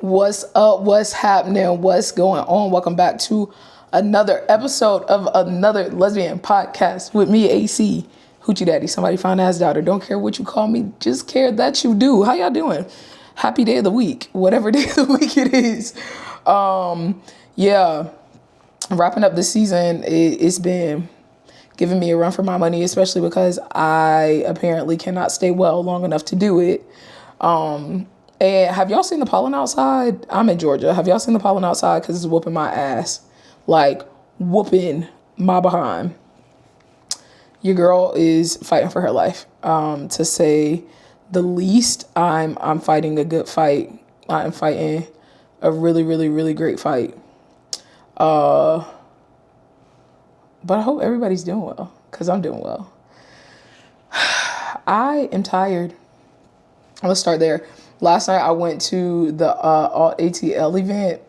What's up? What's happening? What's going on? Welcome back to another episode of another lesbian podcast with me, AC, Hoochie Daddy, somebody fine ass daughter. Don't care what you call me, just care that you do. How y'all doing? Happy day of the week, whatever day of the week it is. Yeah, wrapping up this season. It's been giving me a run for my money, especially because I apparently cannot stay well long enough to do it. And have y'all seen the pollen outside? I'm in Georgia. Have y'all seen the pollen outside? Because it's whooping my ass. Like, whooping my behind. Your girl is fighting for her life. To say the least, I'm fighting a good fight. I'm fighting a really, really, really great fight. But I hope everybody's doing well. Because I'm doing well. I am tired. Let's start there. Last night I went to the ATL event,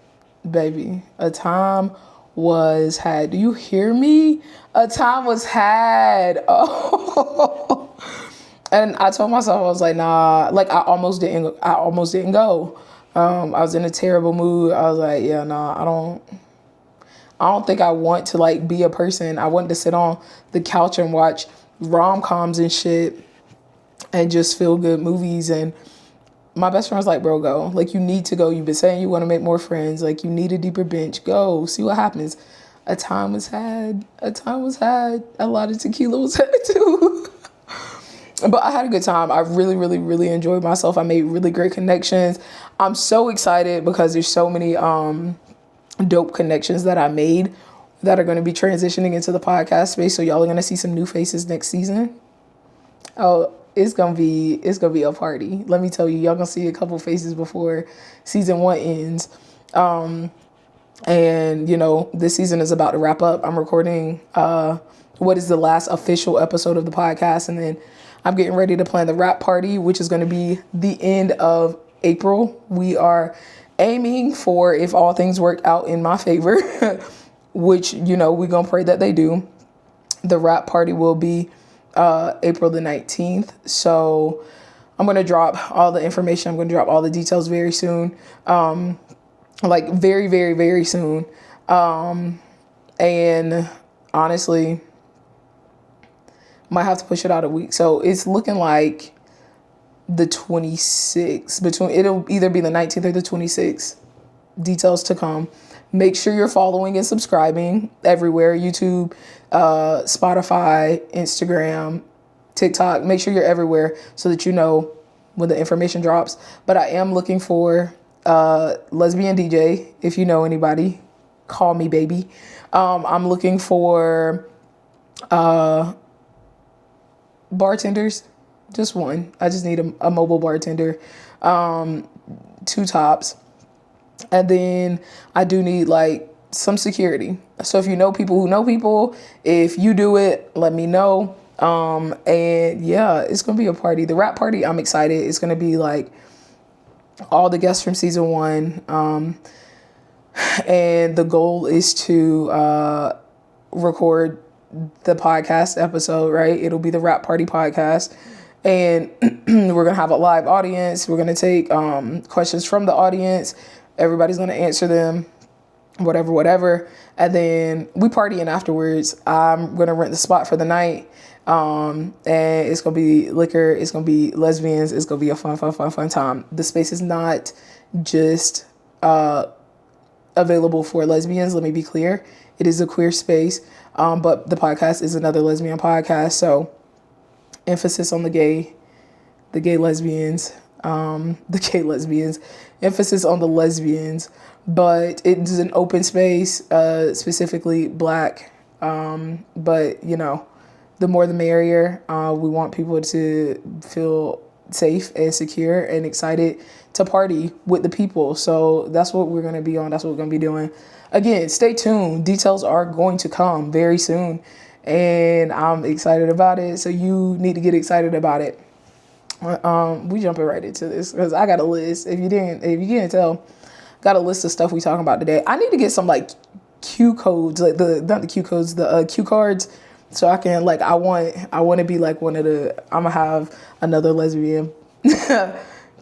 baby. A time was had. Do you hear me? A time was had. Oh. And I told myself, I was like, nah. Like I almost didn't go. I was in a terrible mood. I was like, yeah, nah. I don't think I want to like be a person. I wanted to sit on the couch and watch rom-coms and shit and just feel good movies. And my best friend was like, bro, go. Like, you need to go. You've been saying you want to make more friends. Like, you need a deeper bench. Go. See what happens. A time was had. A lot of tequila was had, too. But I had a good time. I really, really, really enjoyed myself. I made really great connections. I'm so excited because there's so many dope connections that I made that are going to be transitioning into the podcast space. So y'all are going to see some new faces next season. Oh, it's gonna be a party. Let me tell you, y'all gonna see a couple faces before season 1 ends. And you know, this season is about to wrap up. I'm recording what is the last official episode of the podcast, and then I'm getting ready to plan the wrap party, which is gonna be the end of April. We are aiming for, if all things work out in my favor, which, you know, we're gonna pray that they do, the wrap party will be April the 19th. So I'm going to drop all the information. I'm going to drop all the details very soon. Like very, very, very soon. And honestly, might have to push it out a week. So it's looking like the 26th. It'll either be the 19th or the 26th. Details to come. Make sure you're following and subscribing everywhere. YouTube, Spotify, Instagram, TikTok. Make sure you're everywhere so that you know when the information drops. But I am looking for lesbian DJ. If you know anybody, call me, baby. I'm looking for bartenders. Just one. I just need a mobile bartender. 2 tops. And then I do need like some security. So if you know people who know people, if you do it, let me know. And yeah, it's going to be a party. The rap party, I'm excited. It's going to be like all the guests from season 1. And the goal is to record the podcast episode, right? It'll be the rap party podcast. And we're going to have a live audience. We're going to take questions from the audience. Everybody's going to answer them, whatever. And then we partying afterwards. I'm going to rent the spot for the night. And it's going to be liquor. It's going to be lesbians. It's going to be a fun time. The space is not just available for lesbians. Let me be clear. It is a queer space. But the podcast is another lesbian podcast. So emphasis on the gay lesbians. Emphasis on the lesbians, but it is an open space, specifically Black. But you know, the more the merrier. We want people to feel safe and secure and excited to party with the people. So that's what we're going to be on. That's what we're going to be doing. Again, stay tuned. Details are going to come very soon, and I'm excited about it. So you need to get excited about it. We jumping right into this because I got a list. If you can't tell, got a list of stuff we talking about today. I need to get some like Q codes, like the Q cards, so I can like I want to be like one of the. I'm gonna have another lesbian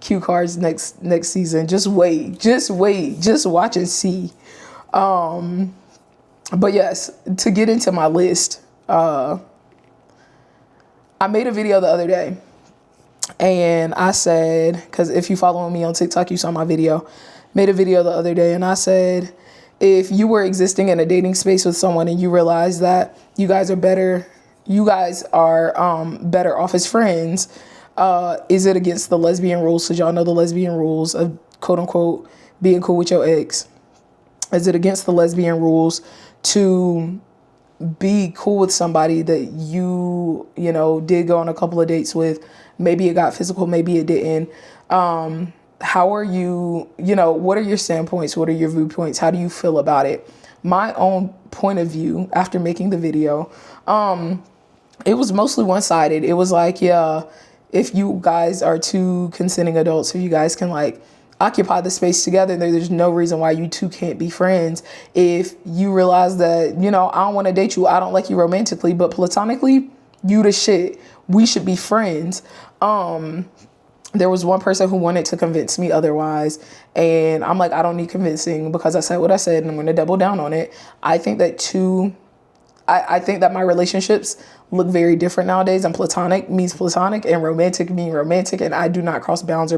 cue cards next season. Just wait, just watch and see. But yes, to get into my list, I made a video the other day, and I said, because if you follow me on TikTok, you saw my video. Made a video the other day, and I said, if you were existing in a dating space with someone and you realize that you guys are better off as friends, is it against the lesbian rules? Because y'all know the lesbian rules of quote unquote being cool with your ex. Is it against the lesbian rules to be cool with somebody that you did go on a couple of dates with? Maybe it got physical, maybe it didn't. How are you, what are your standpoints? What are your viewpoints? How do you feel about it? My own point of view after making the video, it was mostly one-sided. It was like, yeah, if you guys are two consenting adults, if you guys can like occupy the space together, there's no reason why you two can't be friends. If you realize that, I don't want to date you, I don't like you romantically, but platonically, you the shit. We should be friends. There was one person who wanted to convince me otherwise, and I'm like, I don't need convincing because I said what I said, and I'm going to double down on it. I think that I think that my relationships look very different nowadays, and platonic means platonic and romantic means romantic, and I do not cross bounds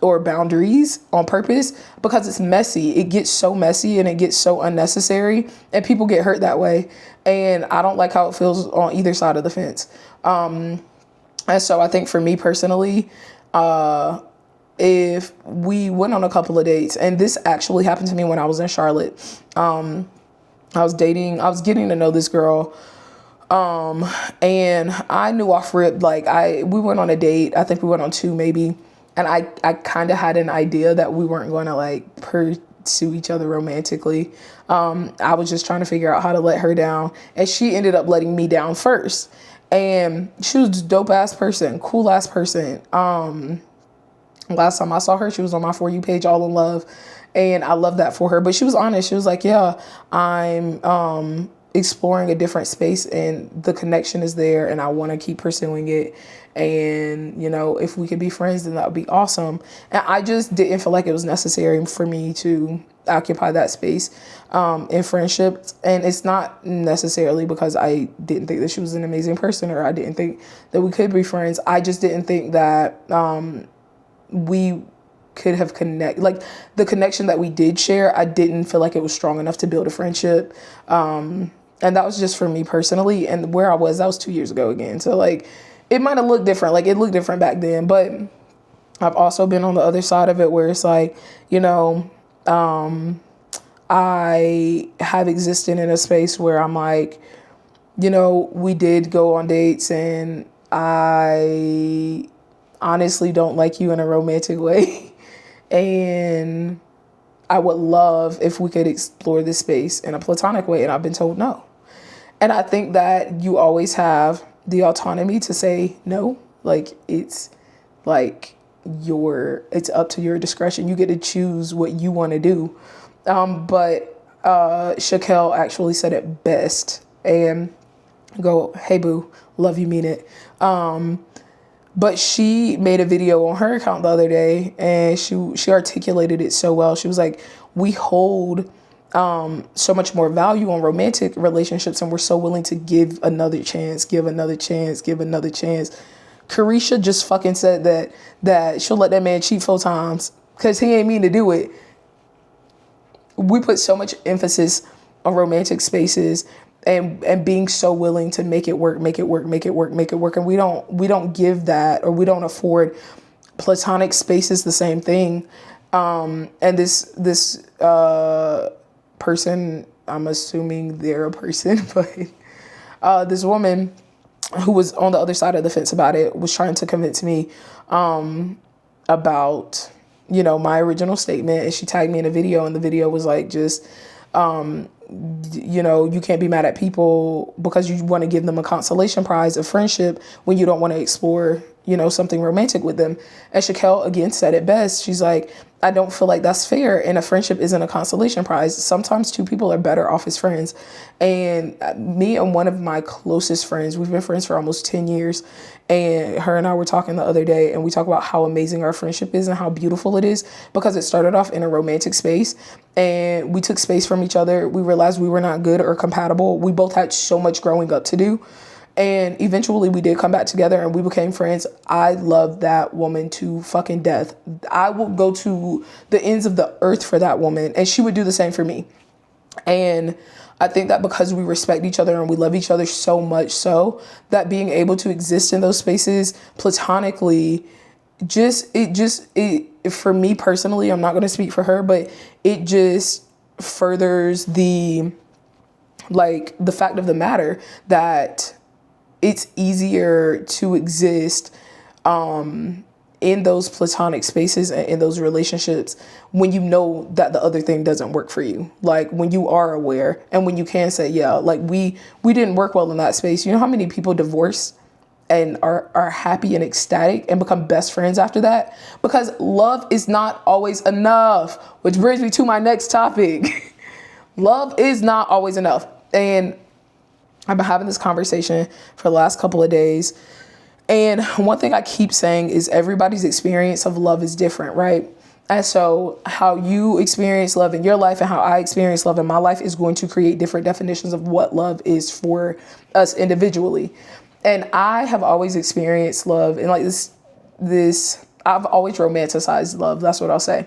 or boundaries on purpose because it's messy. It gets so messy and it gets so unnecessary, and people get hurt that way, and I don't like how it feels on either side of the fence. And so I think for me personally, if we went on a couple of dates, and this actually happened to me when I was in Charlotte, I was getting to know this girl, and I knew off rip, like we went on a date, I think we went on 2 maybe, and I kind of had an idea that we weren't going to like pursue each other romantically. I was just trying to figure out how to let her down, and she ended up letting me down first. And she was a dope ass person, cool ass person. Last time I saw her, she was on my For You page, all in love. And I love that for her. But she was honest. She was like, yeah, I'm exploring a different space and the connection is there and I want to keep pursuing it. And, if we could be friends, then that would be awesome. And I just didn't feel like it was necessary for me to occupy that space in friendships. And it's not necessarily because I didn't think that she was an amazing person or I didn't think that we could be friends. I just didn't think that we could have like the connection that we did share. I didn't feel like it was strong enough to build a friendship. And that was just for me personally. And where that was 2 years ago again. So like, it might have looked different. Like it looked different back then, but I've also been on the other side of it where it's like, I have existed in a space where I'm like, we did go on dates and I honestly don't like you in a romantic way. And I would love if we could explore this space in a platonic way. And I've been told no. And I think that you always have the autonomy to say no. Like it's up to your discretion. You get to choose what you want to do. But Shaquille actually said it best, and go, hey boo, love you, mean it. But she made a video on her account the other day, and she articulated it so well. She was like, we hold so much more value on romantic relationships, and we're so willing to give another chance. Carisha just fucking said that she'll let that man cheat 4 times because he ain't mean to do it. We put so much emphasis on romantic spaces and being so willing to make it work. And we don't give that, or we don't afford platonic spaces the same thing. And this person, I'm assuming they're a person, but this woman who was on the other side of the fence about it was trying to convince me about, my original statement. And she tagged me in a video, and the video was like, just, you can't be mad at people because you want to give them a consolation prize of friendship when you don't want to explore, something romantic with them. And Shaquille again said it best. She's like, I don't feel like that's fair. And a friendship isn't a consolation prize. Sometimes two people are better off as friends. And me and one of my closest friends, we've been friends for almost 10 years. And her and I were talking the other day, and we talk about how amazing our friendship is and how beautiful it is, because it started off in a romantic space and we took space from each other. We realized we were not good or compatible. We both had so much growing up to do. And eventually we did come back together and we became friends. I love that woman to fucking death. I will go to the ends of the earth for that woman, and she would do the same for me. And I think that because we respect each other and we love each other so much, so that being able to exist in those spaces platonically, it for me personally, I'm not going to speak for her, but it just furthers the fact of the matter that it's easier to exist in those platonic spaces and in those relationships when you know that the other thing doesn't work for you. Like when you are aware and when you can say, yeah, like we didn't work well in that space. You know how many people divorce and are happy and ecstatic and become best friends after that? Because love is not always enough, which brings me to my next topic. Love is not always enough. And I've been having this conversation for the last couple of days. And one thing I keep saying is everybody's experience of love is different, right? And so how you experience love in your life and how I experience love in my life is going to create different definitions of what love is for us individually. And I have always experienced love and like this, I've always romanticized love. That's what I'll say,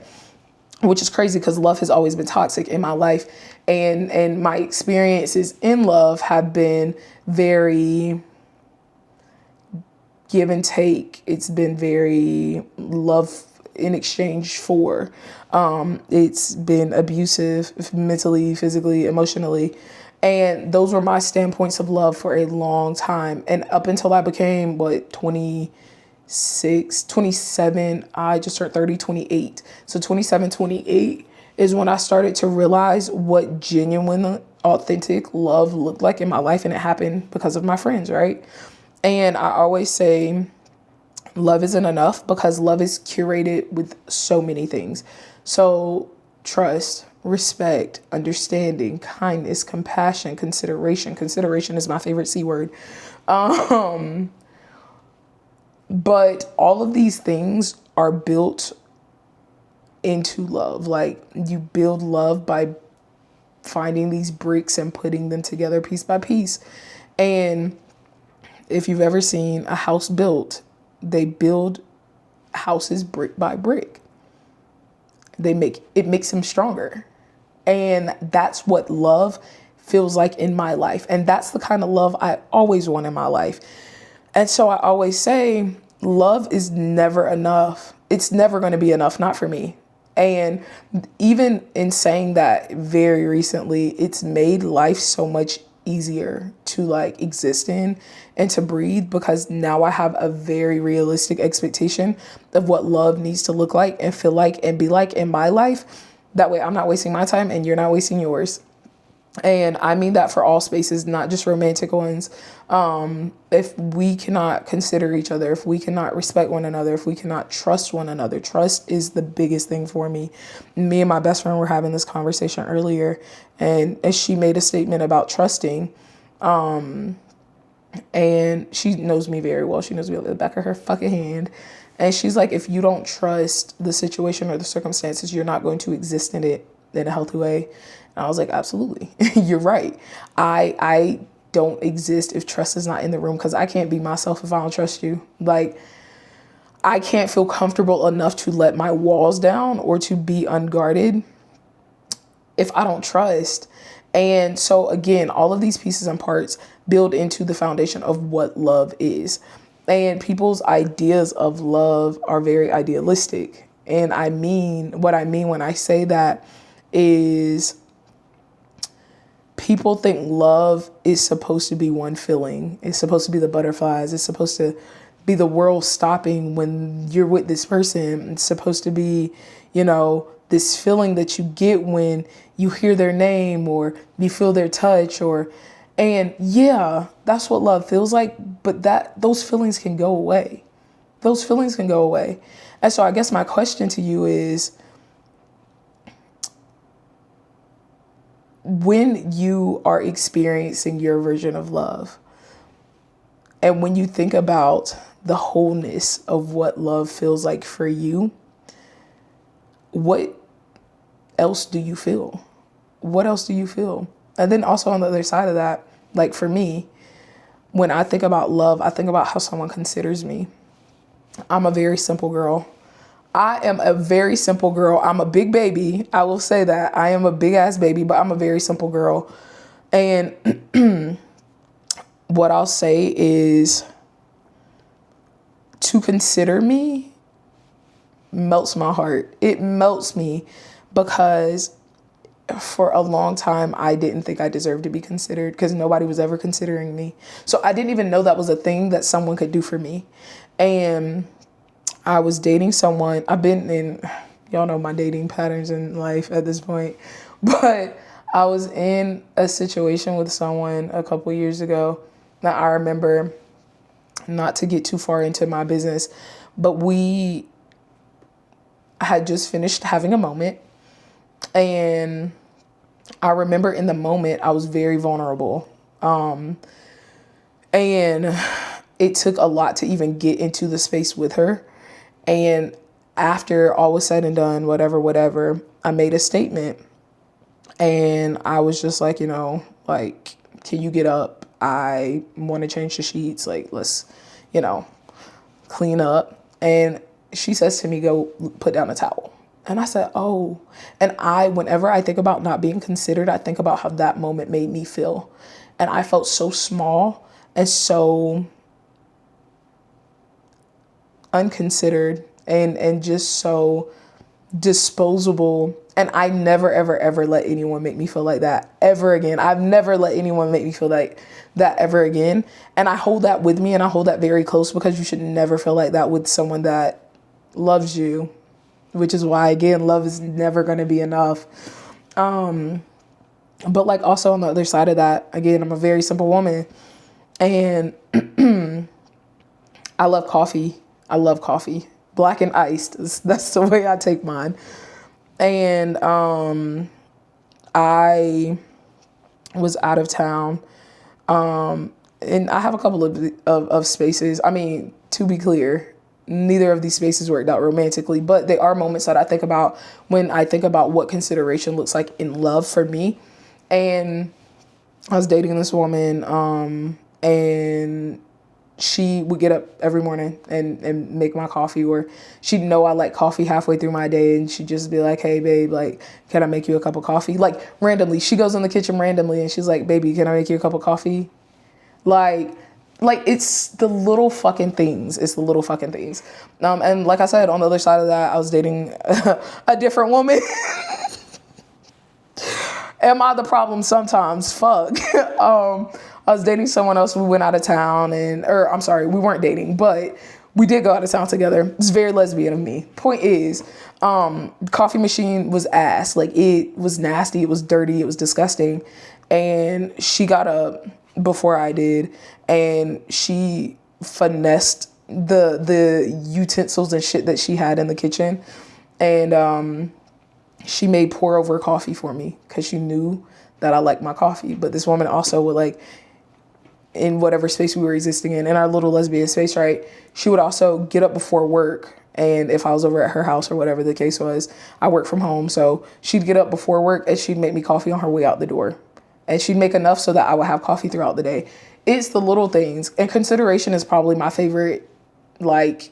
which is crazy because love has always been toxic in my life. And my experiences in love have been very give and take. It's been very love in exchange for. It's been abusive mentally, physically, emotionally. And those were my standpoints of love for a long time. And up until I became, 27, I just turned 30, 28. So 27, 28 is when I started to realize what genuine, authentic love looked like in my life. And it happened because of my friends, right? And I always say love isn't enough because love is curated with so many things. So trust, respect, understanding, kindness, compassion, consideration. Consideration is my favorite C word. But all of these things are built into love. Like you build love by finding these bricks and putting them together piece by piece. And if you've ever seen a house built, they build houses brick by brick. It makes them stronger. And that's what love feels like in my life. And that's the kind of love I always want in my life. And so I always say, love is never enough. It's never going to be enough, not for me. And even in saying that very recently, it's made life so much easier to like exist in and to breathe, because now I have a very realistic expectation of what love needs to look like and feel like and be like in my life. That way I'm not wasting my time and you're not wasting yours. And I mean that for all spaces, not just romantic ones. If we cannot consider each other, if we cannot respect one another, if we cannot trust one another, trust is the biggest thing for me. Me and my best friend were having this conversation earlier, and she made a statement about trusting. And she knows me very well. She knows me at the back of her fucking hand. And she's like, if you don't trust the situation or the circumstances, you're not going to exist in it in a healthy way. And I was like, absolutely. You're right. I don't exist if trust is not in the room, because I can't be myself if I don't trust you. Like, I can't feel comfortable enough to let my walls down or to be unguarded if I don't trust. And so again, all of these pieces and parts build into the foundation of what love is. And people's ideas of love are very idealistic. And what I mean when I say that is people think love is supposed to be one feeling. It's supposed to be the butterflies. It's supposed to be the world stopping when you're with this person. It's supposed to be, this feeling that you get when you hear their name or you feel their touch and yeah, that's what love feels like. But those feelings can go away. Those feelings can go away. And so I guess my question to you is, when you are experiencing your version of love, and when you think about the wholeness of what love feels like for you, what else do you feel? What else do you feel? And then also on the other side of that, like for me, when I think about love, I think about how someone considers me. I'm a very simple girl. I am a very simple girl. I'm a big baby. I will say that. I am a big ass baby, but I'm a very simple girl. And what I'll say is, to consider me melts my heart. It melts me because for a long time, I didn't think I deserved to be considered because nobody was ever considering me. So I didn't even know that was a thing that someone could do for me. And I was dating someone. I've been in, y'all know my dating patterns in life at this point, but I was in a situation with someone a couple years ago that I remember, not to get too far into my business, but we had just finished having a moment. And I remember in the moment, I was very vulnerable. And it took a lot to even get into the space with her. And after all was said and done, whatever, I made a statement. And I was just like, like, can you get up? I want to change the sheets. Like, let's, clean up. And she says to me, go put down a towel. And I said, oh. And whenever I think about not being considered, I think about how that moment made me feel. And I felt so small and so unconsidered and just so disposable. And I never, ever, ever let anyone make me feel like that ever again. I've never let anyone make me feel like that ever again. And I hold that with me, and I hold that very close, because you should never feel like that with someone that loves you, which is why, again, love is never going to be enough. But like also on the other side of that, again, I'm a very simple woman, and I love coffee. I love coffee, black and iced. That's the way I take mine. And I was out of town, and I have a couple of spaces. I mean, to be clear, neither of these spaces worked out romantically, but they are moments that I think about when I think about what consideration looks like in love for me. And I was dating this woman, and she would get up every morning and make my coffee, or she'd know I like coffee halfway through my day, and she'd just be like, hey babe, like, can I make you a cup of coffee? Like, randomly, she goes in the kitchen randomly and she's like, baby, can I make you a cup of coffee? Like it's the little fucking things. It's the little fucking things. And like I said, on the other side of that, I was dating a different woman. Am I the problem sometimes? Fuck. I was dating someone else. We went out of town, we weren't dating, but we did go out of town together. It's very lesbian of me. Point is, coffee machine was ass. Like, it was nasty. It was dirty. It was disgusting. And she got up before I did, and she finessed the utensils and shit that she had in the kitchen. And, she made pour over coffee for me because she knew that I liked my coffee. But this woman also would, like, in whatever space we were existing in our little lesbian space, right? She would also get up before work. And if I was over at her house or whatever the case was, I work from home. So she'd get up before work and she'd make me coffee on her way out the door. And she'd make enough so that I would have coffee throughout the day. It's the little things. And consideration is probably my favorite, like,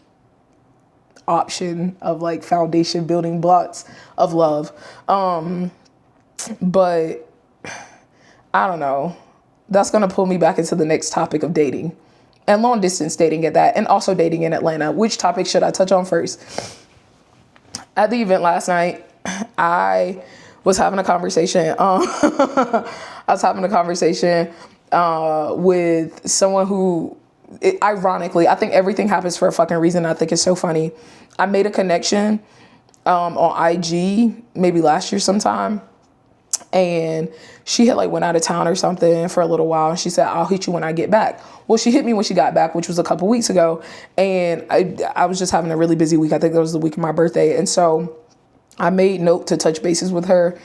option of, like, foundation building blocks of love. But I don't know. That's going to pull me back into the next topic of dating and long distance dating at that, and also dating in Atlanta. Which topic should I touch on first? At the event last night, I was having a conversation. With someone who, ironically, I think everything happens for a fucking reason. I think it's so funny. I made a connection on IG maybe last year sometime, and she had, like, went out of town or something for a little while, and she said, I'll hit you when I get back. Well, she hit me when she got back, which was a couple weeks ago, and I was just having a really busy week. I think that was the week of my birthday, and so I made note to touch bases with her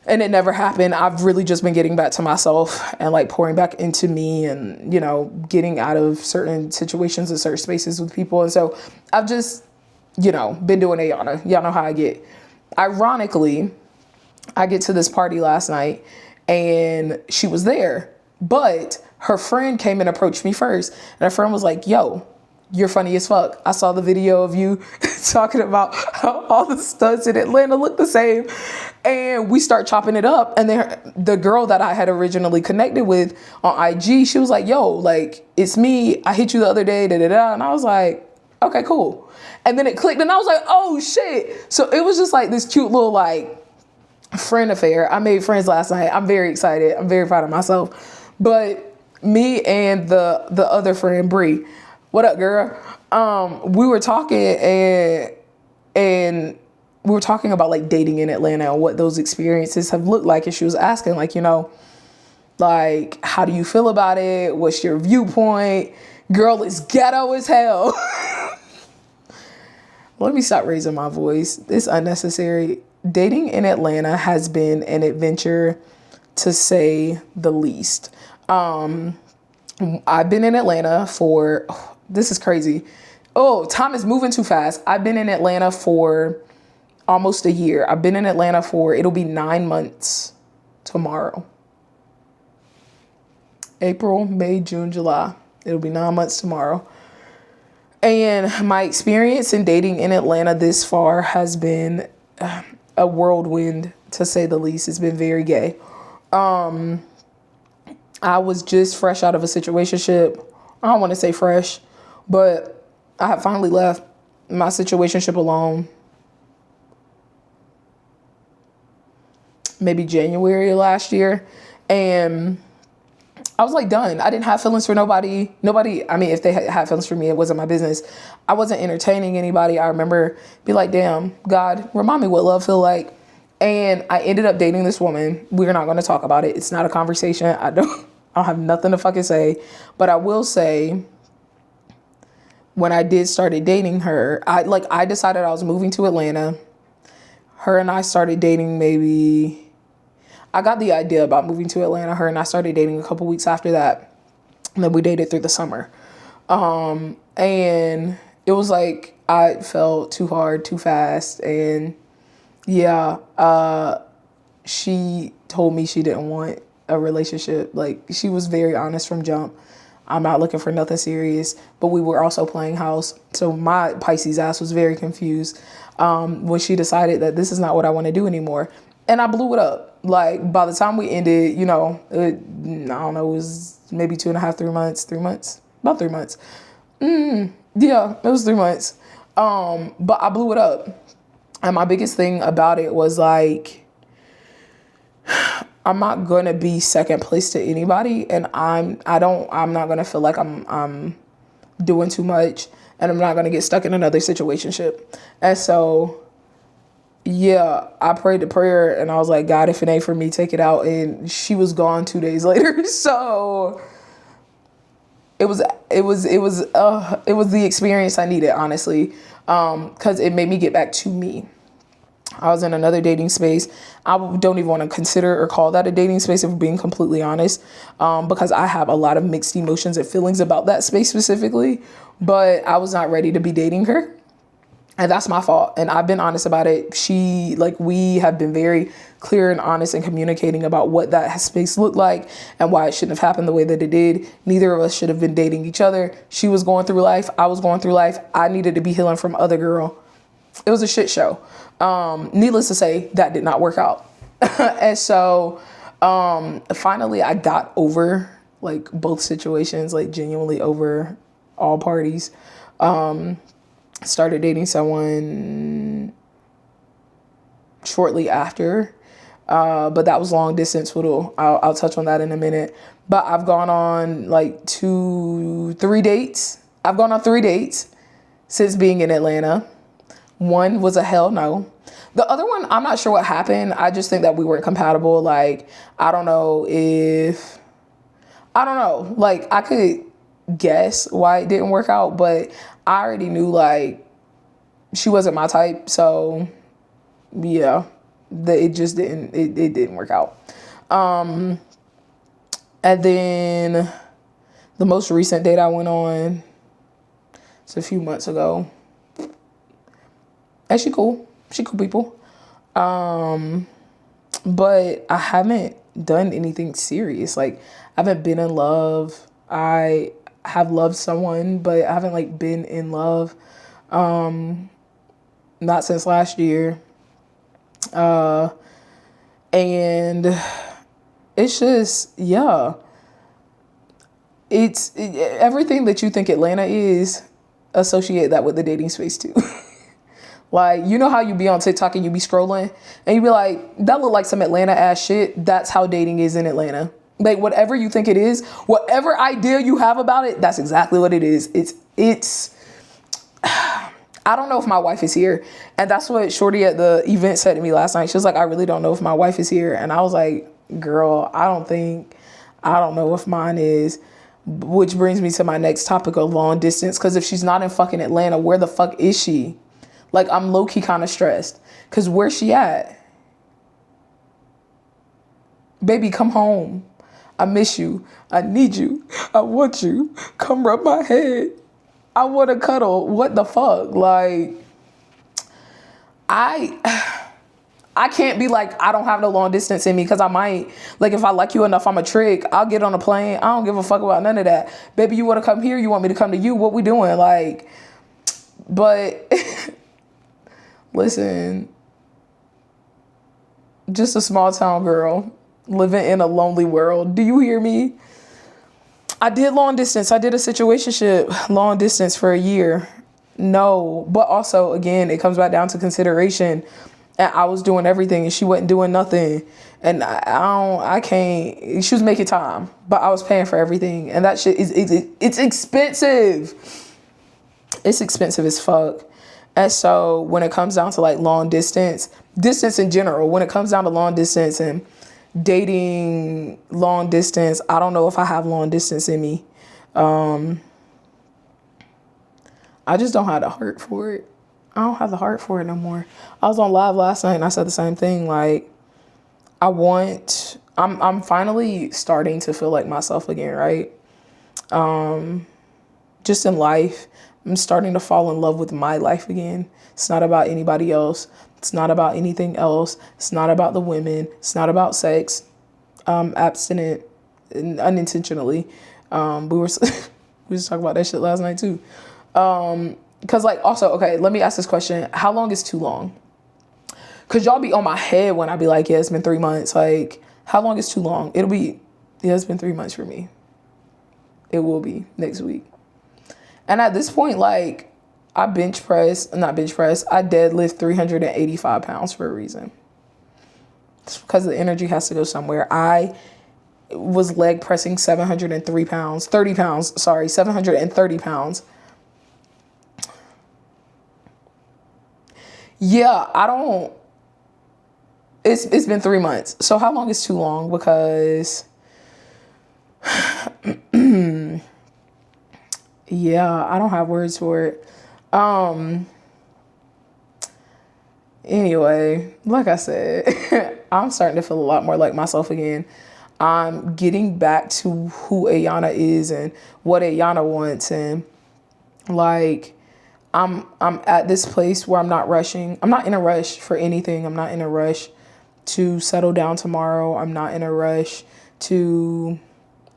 and it never happened. I've really just been getting back to myself and like pouring back into me and, you know, getting out of certain situations and certain spaces with people. And so I've just, you know, been doing Ayana. Y'all know how I get. Ironically, I get to this party last night and she was there, but her friend came and approached me first. And her friend was like, yo, you're funny as fuck. I saw the video of you talking about how all the studs in Atlanta look the same. And we start chopping it up. And then the girl that I had originally connected with on IG, she was like, yo, like, it's me. I hit you the other day, da da da. And I was like, okay, cool. And then it clicked and I was like, oh shit. So it was just like this cute little like friend affair. I made friends last night. I'm very excited. I'm very proud of myself. But me and the other friend, Bree, what up, girl? We were talking and we were talking about like dating in Atlanta and what those experiences have looked like. And she was asking like, you know, like, how do you feel about it? What's your viewpoint? Girl, it's ghetto as hell. Let me stop raising my voice. It's unnecessary. Dating in Atlanta has been an adventure, to say the least. I've been in Atlanta for, this is crazy. Oh, time is moving too fast. I've been in Atlanta for almost a year. I've been in Atlanta for, it'll be 9 months tomorrow. April, May, June, July. It'll be 9 months tomorrow. And my experience in dating in Atlanta this far has been a whirlwind, to say the least. It's been very gay. I was just fresh out of a situationship. I don't want to say fresh, but I have finally left my situationship alone. Maybe January of last year. And I was like done. I didn't have feelings for nobody. I mean, if they had feelings for me, it wasn't my business. I wasn't entertaining anybody. I remember be like, damn, God, remind me what love feel like. And I ended up dating this woman. We're not going to talk about it. It's not a conversation. I don't have nothing to fucking say. But I will say, when I did started dating her, I decided I was moving to Atlanta. Her and I started dating maybe, I got the idea about moving to Atlanta. Her and I started dating a couple weeks after that. And then we dated through the summer. And it was like, I fell too hard, too fast. And yeah, she told me she didn't want a relationship. Like, she was very honest from jump. I'm not looking for nothing serious, but we were also playing house. So my Pisces ass was very confused when she decided that this is not what I want to do anymore. And I blew it up. Like, by the time we ended, you know, I don't know, it was maybe 2.5, 3 months, about 3 months. Yeah, it was 3 months. But I blew it up. And my biggest thing about it was like, I'm not gonna be second place to anybody, and I'm not gonna feel like I'm doing too much, and I'm not gonna get stuck in another situationship. And so, yeah, I prayed the prayer, and I was like, God, if it ain't for me, take it out. And she was gone 2 days later. So it was the experience I needed, honestly, because it made me get back to me. I was in another dating space. I don't even want to consider or call that a dating space, if we're being completely honest, because I have a lot of mixed emotions and feelings about that space specifically, but I was not ready to be dating her. And that's my fault. And I've been honest about it. We have been very clear and honest in communicating about what that space looked like and why it shouldn't have happened the way that it did. Neither of us should have been dating each other. She was going through life. I was going through life. I needed to be healing from other girl. It was a shit show. Needless to say, that did not work out. And so finally I got over like both situations, like genuinely over all parties. Started dating someone shortly after, but that was long distance. I'll touch on that in a minute. But I've gone on like 3 dates. I've gone on 3 dates since being in Atlanta. One was a hell no. The other one, I'm not sure what happened. I just think that we weren't compatible. Like, I don't know. Like, I could guess why it didn't work out, but I already knew like she wasn't my type. So yeah, it just it didn't work out. And then the most recent date I went on, it's a few months ago. And she cool people. But I haven't done anything serious. Like, I haven't been in love. I have loved someone, but I haven't like been in love. Not since last year. And it's just, yeah. Everything that you think Atlanta is, associate that with the dating space too. Like, you know how you be on TikTok and you be scrolling and you be like, that look like some Atlanta ass shit. That's how dating is in Atlanta. Like, whatever you think it is, whatever idea you have about it, that's exactly what it is. It's I don't know if my wife is here. And that's what Shorty at the event said to me last night. She was like, I really don't know if my wife is here. And I was like, girl, I don't know if mine is. Which brings me to my next topic of long distance. Because if she's not in fucking Atlanta, where the fuck is she? Like, I'm low-key kind of stressed. Because where's she at? Baby, come home. I miss you. I need you. I want you. Come rub my head. I want to cuddle. What the fuck? Like, I can't be like, I don't have no long distance in me, because I might. Like, if I like you enough, I'm a trick. I'll get on a plane. I don't give a fuck about none of that. Baby, you want to come here? You want me to come to you? What we doing? Like, but... Listen, just a small town girl living in a lonely world. Do you hear me? I did long distance. I did a situationship long distance for a year. No, but also, again, it comes back down to consideration. And I was doing everything and she wasn't doing nothing. And I can't, she was making time, but I was paying for everything. And that shit it's expensive. It's expensive as fuck. And so when it comes down to like long distance in general, when it comes down to long distance and dating long distance, I don't know if I have long distance in me. I just don't have the heart for it. I don't have the heart for it no more. I was on live last night and I said the same thing. Like, I'm finally starting to feel like myself again, right? Just in life. I'm starting to fall in love with my life again. It's not about anybody else. It's not about anything else. It's not about the women. It's not about sex. Abstinent and unintentionally. We were just talking about that shit last night too. Cause like, also, okay, let me ask this question. How long is too long? Cause y'all be on my head when I be like, yeah, it's been 3 months. Like, how long is too long? It's been 3 months for me. It will be next week. And at this point, like, I I deadlift 385 pounds for a reason. It's because the energy has to go somewhere. I was leg pressing 730 pounds. Yeah, it's been 3 months. So how long is too long? Because yeah, I don't have words for it. Anyway, like I said, I'm starting to feel a lot more like myself again. I'm getting back to who Ayana is and what Ayana wants, and like I'm at this place where I'm not rushing. I'm not in a rush for anything. I'm not in a rush to settle down tomorrow. I'm not in a rush to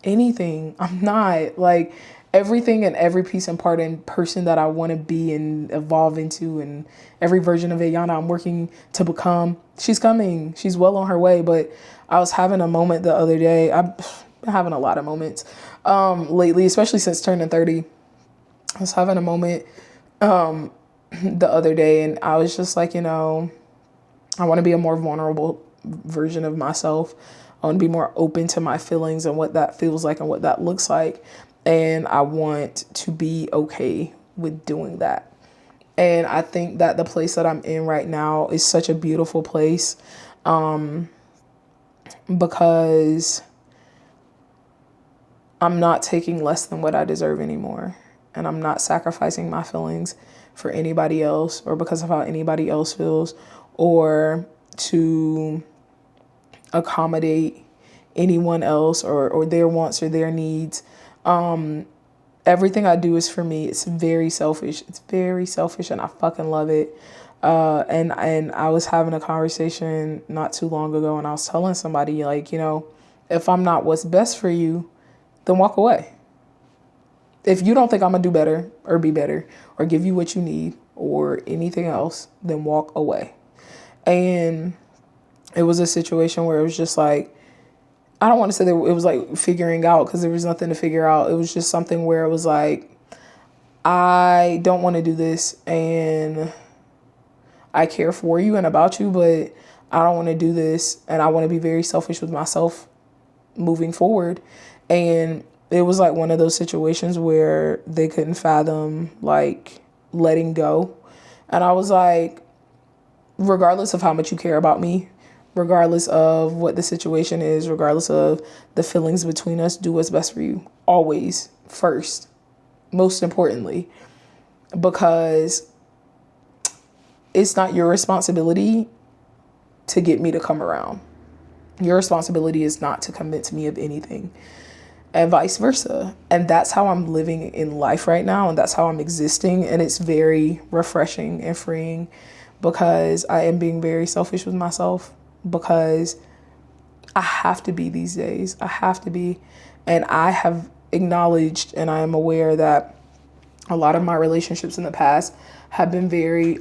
anything. I'm not. Like, everything and every piece and part and person that I want to be and evolve into, and every version of Ayana I'm working to become, she's coming. She's well on her way. But I was having a moment the other day. I've been having a lot of moments lately, especially since turning 30. I was having a moment the other day, and I was just like, I want to be a more vulnerable version of myself. I want to be more open to my feelings and what that feels like and what that looks like. And I want to be okay with doing that. And I think that the place that I'm in right now is such a beautiful place, because I'm not taking less than what I deserve anymore. And I'm not sacrificing my feelings for anybody else, or because of how anybody else feels, or to accommodate anyone else or their wants or their needs. Everything I do is for me. It's very selfish. It's very selfish, and I fucking love it. And I was having a conversation not too long ago, and I was telling somebody, like, if I'm not what's best for you, then walk away. If you don't think I'm gonna do better or be better or give you what you need or anything else, then walk away. And it was a situation where it was just like, I don't want to say that it was like figuring out, because there was nothing to figure out. It was just something where it was like, I don't want to do this, and I care for you and about you, but I don't want to do this, and I want to be very selfish with myself moving forward. And it was like one of those situations where they couldn't fathom like letting go. And I was like, regardless of how much you care about me, regardless of what the situation is, regardless of the feelings between us, do what's best for you. Always first, most importantly, because it's not your responsibility to get me to come around. Your responsibility is not to convince me of anything, and vice versa. And that's how I'm living in life right now. And that's how I'm existing. And it's very refreshing and freeing, because I am being very selfish with myself, because I have to be these days. I have to be. And I have acknowledged, and I am aware that a lot of my relationships in the past have been very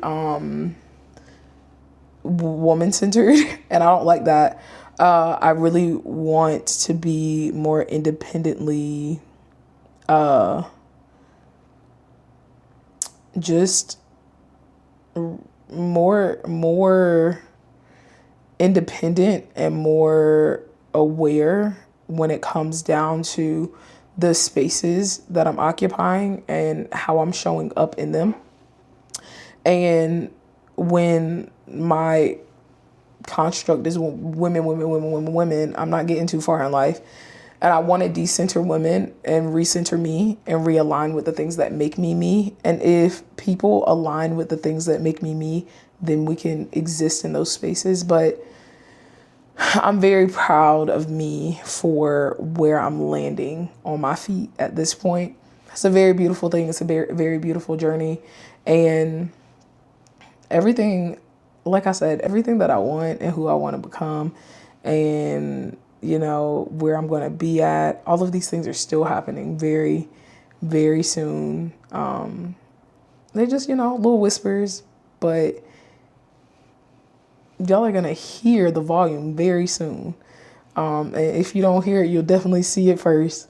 woman-centered, and I don't like that. I really want to be more independently, just more independent and more aware when it comes down to the spaces that I'm occupying and how I'm showing up in them. And when my construct is women, I'm not getting too far in life. And I want to decenter women and recenter me and realign with the things that make me me. And if people align with the things that make me me, then we can exist in those spaces. But I'm very proud of me for where I'm landing on my feet at this point. It's a very beautiful thing. It's a very, very beautiful journey. And everything, like I said, everything that I want and who I want to become, and, where I'm going to be at, all of these things are still happening very, very soon. They're just, little whispers, but y'all are going to hear the volume very soon. And if you don't hear it, you'll definitely see it first.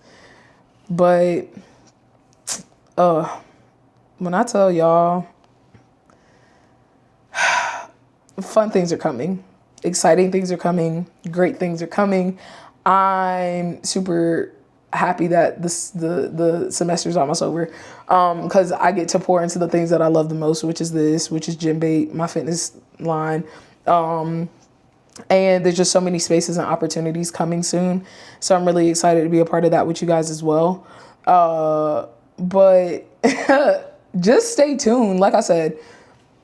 But when I tell y'all, fun things are coming. Exciting things are coming. Great things are coming. I'm super happy that the semester's almost over, because I get to pour into the things that I love the most, which is gym bait, my fitness line. And there's just so many spaces and opportunities coming soon. So I'm really excited to be a part of that with you guys as well. But just stay tuned. Like I said,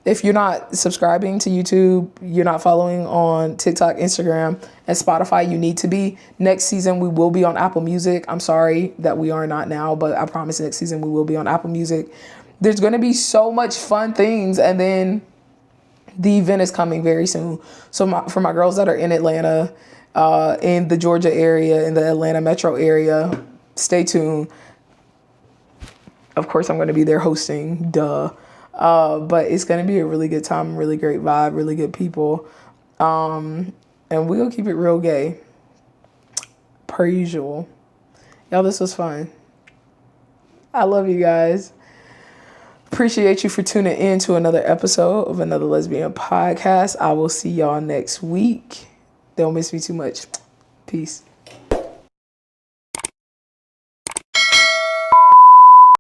if you're not subscribing to YouTube, you're not following on TikTok, Instagram, and Spotify, you need to be. Next season, we will be on Apple Music. I'm sorry that we are not now, but I promise next season we will be on Apple Music. There's going to be so much fun things. And then the event is coming very soon. So for my girls that are in Atlanta, in the Georgia area, in the Atlanta metro area, stay tuned. Of course, I'm going to be there hosting, duh. But it's going to be a really good time, really great vibe, really good people. And we'll keep it real gay, per usual. Y'all, this was fun. I love you guys. Appreciate you for tuning in to another episode of another Lesbian podcast. I will see y'all next week. Don't miss me too much. Peace.